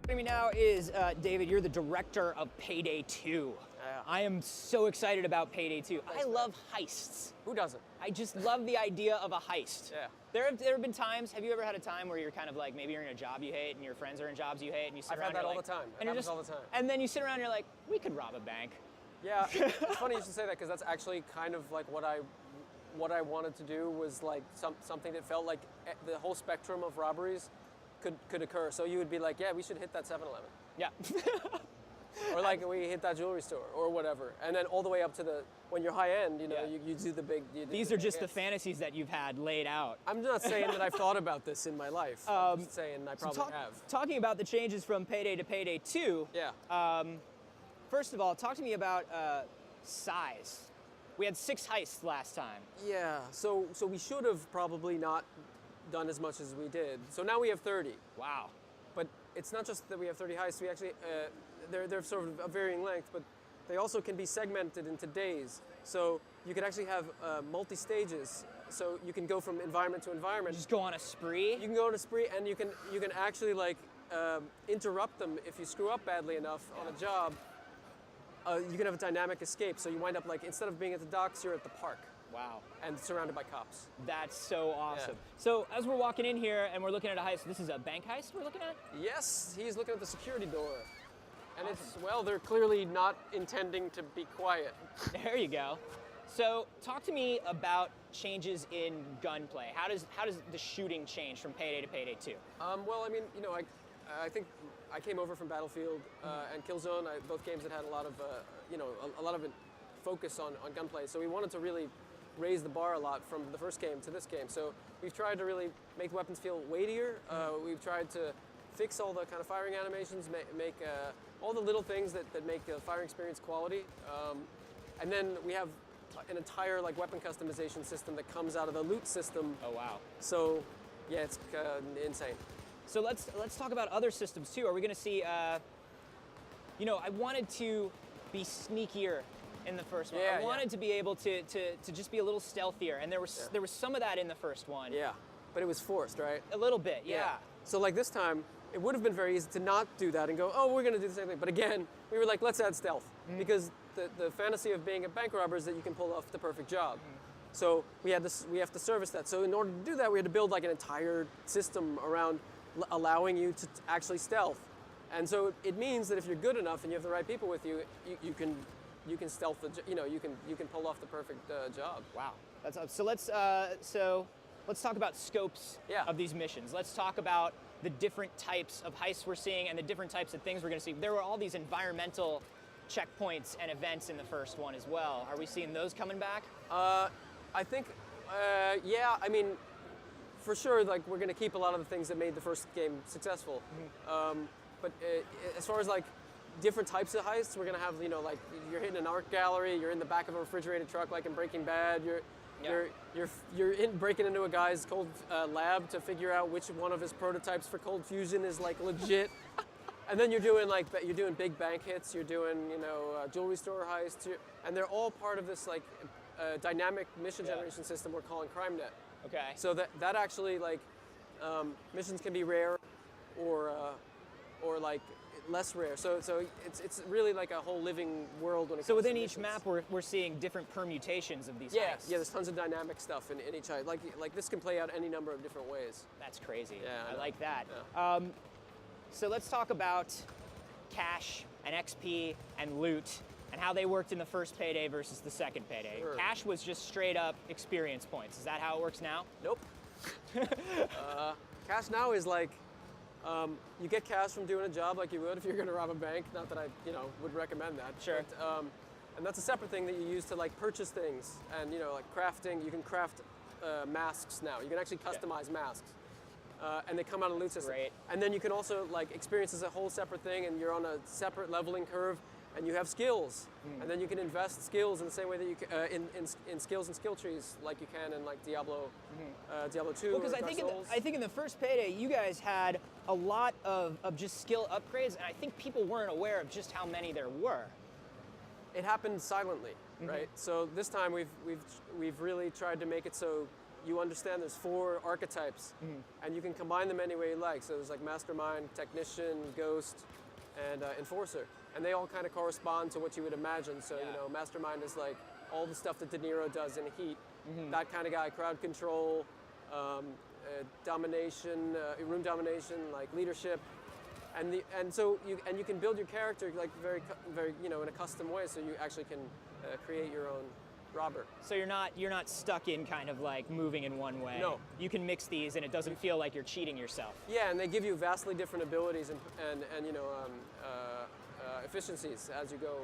Joining me now is David. You're the director of Payday 2. I am so excited about Payday 2. I love heists. Who doesn't? I just love the idea of a heist. Yeah. There have been times, have you ever had a time where you're kind of like, maybe you're in a job you hate and your friends are in jobs you hate and you sit I've around had that and all you're the time. and It happens all the time. And then you sit around and you're like, we could rob a bank. Yeah, it's funny you should say that because that's actually kind of like what I wanted to do was like something that felt like the whole spectrum of robberies could occur. So you would be like, yeah, we should hit that 7-Eleven. Yeah. Or like we hit that jewelry store or whatever. And then all the way up to when you're high end, you know, Yeah. you do the big. These are just the fantasies that you've had laid out. I'm not saying that I've thought about this in my life. I'm just saying I probably have. Talking about the changes from Payday to Payday 2. Yeah. First of all, talk to me about size. We had 6 heists last time. Yeah. So we should have probably not done as much as we did. So now we have 30. Wow. But it's not just that we have 30 heists. We actually they're sort of a varying length, but they also can be segmented into days. So you could actually have multi-stages. So you can go from environment to environment. Just go on a spree? You can go on a spree, and you can actually like interrupt them if you screw up badly enough on a job. You can have a dynamic escape. So you wind up like, instead of being at the docks, you're at the park. Wow. And surrounded by cops. That's so awesome. Yeah. So as we're walking in here and we're looking at a heist, this is a bank heist we're looking at? Yes, he's looking at the security door. And it's, well, they're clearly not intending to be quiet. There you go. So talk to me about changes in gunplay. How does the shooting change from Payday to Payday 2? Well, I mean, you know, I think I came over from Battlefield and Killzone, both games that had a lot of, you know, a lot of focus on gunplay. So we wanted to really raise the bar a lot from the first game to this game. So we've tried to really make the weapons feel weightier. We've tried to fix all the kind of firing animations, make all the little things that make the firing experience quality. And then we have an entire like weapon customization system that comes out of the loot system. Oh wow. So yeah, it's insane. So let's talk about other systems too. Are we going to see, you know, I wanted to be sneakier in the first one. Yeah, I wanted to be able to just be a little stealthier, and there was some of that in the first one. Yeah, but it was forced, right? A little bit, yeah. So like this time, it would have been very easy to not do that and go, oh, we're going to do the same thing. But again, we were like, let's add stealth. Because the fantasy of being a bank robber is that you can pull off the perfect job. So we have to service that. So in order to do that, we had to build like an entire system around allowing you to actually stealth. And so it means that if you're good enough and you have the right people with you, you can stealth you can pull off the perfect job. Wow, that's up. So let's talk about scopes of these missions. Let's talk about the different types of heists we're seeing and the different types of things we're going to see. There were all these environmental checkpoints and events in the first one as well. Are we seeing those coming back? I think, yeah. I mean, for sure. Like we're going to keep a lot of the things that made the first game successful. But as far as like different types of heists, we're gonna have, you know, like you're hitting an art gallery, you're in the back of a refrigerated truck like in Breaking Bad, you're breaking into a guy's cold lab to figure out which one of his prototypes for cold fusion is like legit. And then you're doing big bank hits, you're doing, you know, jewelry store heists, and they're all part of this like dynamic mission generation system we're calling CrimeNet. Okay. So that actually like missions can be rare or like less rare. So it's really like a whole living world when it comes to So within missions. each map, we're seeing different permutations of these heists. Yeah, there's tons of dynamic stuff in each heist. Like this can play out any number of different ways. That's crazy. Yeah, I like that. Yeah. So let's talk about cash and XP and loot and how they worked in the first Payday versus the second Payday. Sure. Cash was just straight up experience points. Is that how it works now? Nope. Cash now is like, you get cash from doing a job like you would if you're going to rob a bank. Not that I, you know, would recommend that. Sure. But, and that's a separate thing that you use to like purchase things and, you know, like crafting. You can craft masks now. You can actually customize masks, and they come out of the loot system. Great. And then you can also like experience as a whole separate thing, and you're on a separate leveling curve. And you have skills, and then you can invest skills in the same way that you can, in skills and skill trees, like you can in like Diablo 2 Well, or because Dark I Souls. think in the first Payday, you guys had a lot of just skill upgrades, and I think people weren't aware of just how many there were. It happened silently, right? So this time we've really tried to make it so you understand there's 4 archetypes, and you can combine them any way you like. So there's like mastermind, technician, ghost, and enforcer, and they all kind of correspond to what you would imagine. So you know, mastermind is like all the stuff that De Niro does in Heat, that kind of guy. Crowd control, domination, room domination, like leadership. And so you can build your character like very you know, in a custom way, so you actually can create your own robber. So you're not stuck in kind of like moving in one way. No. You can mix these, and it doesn't feel like you're cheating yourself. Yeah, and they give you vastly different abilities and you know, efficiencies as you go,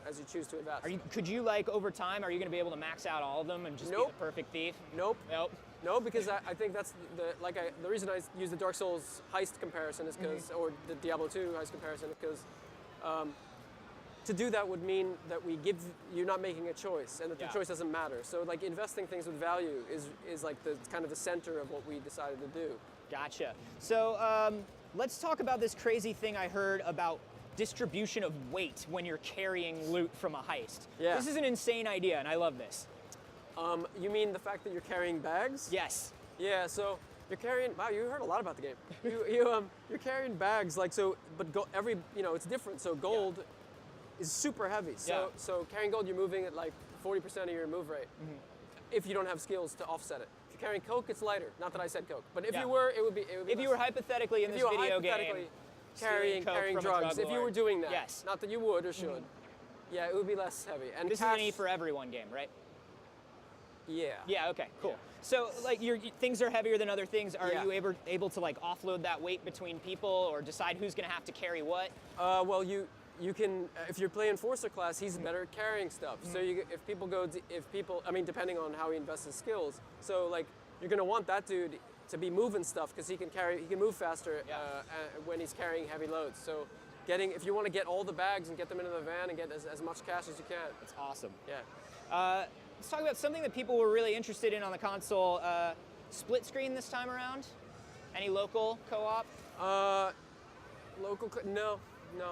as you choose to invest. Could you like over time, are you going to be able to max out all of them and just be the perfect thief? Nope. Nope. No, because I think that's the reason I use the Dark Souls heist comparison is because, or the Diablo 2 heist comparison, because to do that would mean that you're not making a choice, and that the choice doesn't matter. So like investing things with value is like the kind of the center of what we decided to do. Gotcha. So let's talk about this crazy thing I heard about distribution of weight when you're carrying loot from a heist. Yeah. This is an insane idea, and I love this. You mean the fact that you're carrying bags? Yes. Yeah, so you're carrying, wow, you heard a lot about the game. You're carrying bags, like, so, but you know, it's different. So gold is super heavy. So carrying gold, you're moving at like 40% of your move rate if you don't have skills to offset it. If you're carrying coke, it's lighter. Not that I said coke, but if you were, it would be If you were hypothetically in this video game, carrying drugs, if you were doing that, yes. Not that you would or should, yeah, it would be less heavy. And this is an E for everyone game, right? Yeah. Yeah, okay, cool. Yeah. So like things are heavier than other things. Are you able to like offload that weight between people or decide who's gonna have to carry what? Well, you can, if you're playing Enforcer class, he's better at carrying stuff. So if people, I mean, depending on how he invests his skills, so like you're gonna want that dude to be moving stuff because he can move faster when he's carrying heavy loads. So if you want to get all the bags and get them into the van and get as much cash as you can. That's awesome. Yeah. Let's talk about something that people were really interested in on the console. Split screen this time around? Any local co-op? No,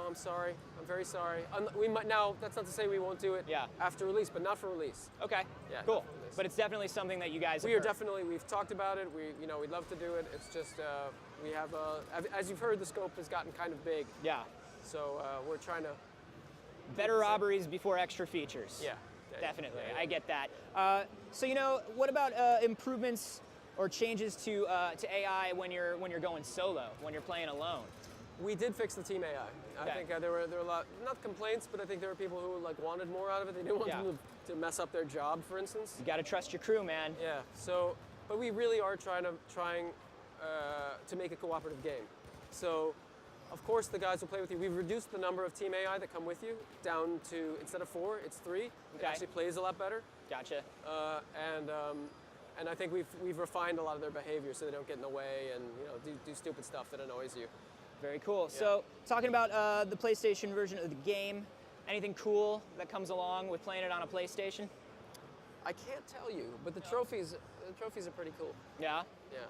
I'm sorry. I'm very sorry. We might now. That's not to say we won't do it after release, but not for release. Okay. Yeah. Cool. But it's definitely something that you guys. We've talked about it. We'd love to do it. It's just we have as you've heard, the scope has gotten kind of big. Yeah. So we're trying to. Better robberies before extra features. Yeah. Definitely, I get that. So what about improvements or changes to AI when you're going solo, when you're playing alone? We did fix the team AI. I think there were a lot, not complaints, but I think there were people who like wanted more out of it. They didn't want them to mess up their job, for instance. You got to trust your crew, man. Yeah. So, but we really are trying to make a cooperative game. So, of course, the guys will play with you. We've reduced the number of team AI that come with you down to, instead of 4, it's 3. It actually plays a lot better. Gotcha. And I think we've refined a lot of their behavior so they don't get in the way and do stupid stuff that annoys you. Very cool. Yeah. So, talking about the PlayStation version of the game, anything cool that comes along with playing it on a PlayStation? I can't tell you, but the trophies are pretty cool. Yeah? Yeah.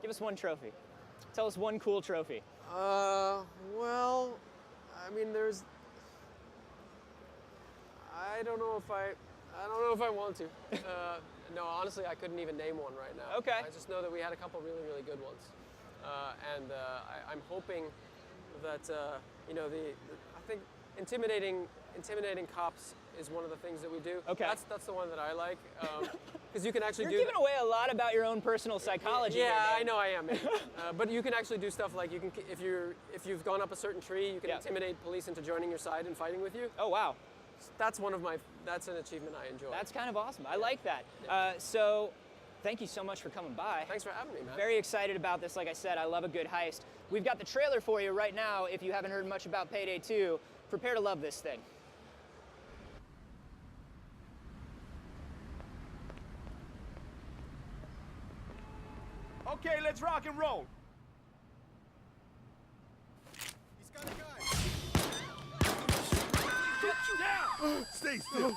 Give us one trophy. Tell us one cool trophy. Well, I mean, I don't know if I want to. No, honestly, I couldn't even name one right now. Okay. I just know that we had a couple really, really good ones. And I'm hoping that, I think intimidating cops is one of the things that we do. Okay. That's the one that I like. Because you can actually You're giving away a lot about your own personal psychology. Yeah, here, I know I am. But you can actually do stuff like if you've gone up a certain tree, you can intimidate police into joining your side and fighting with you. Oh wow. That's an achievement I enjoy. That's kind of awesome. I like that. Yeah. So, thank you so much for coming by. Thanks for having me, man. Very excited about this. Like I said, I love a good heist. We've got the trailer for you right now. If you haven't heard much about Payday 2, prepare to love this thing. Okay, let's rock and roll. He's got a guy. Get you down. Stay still.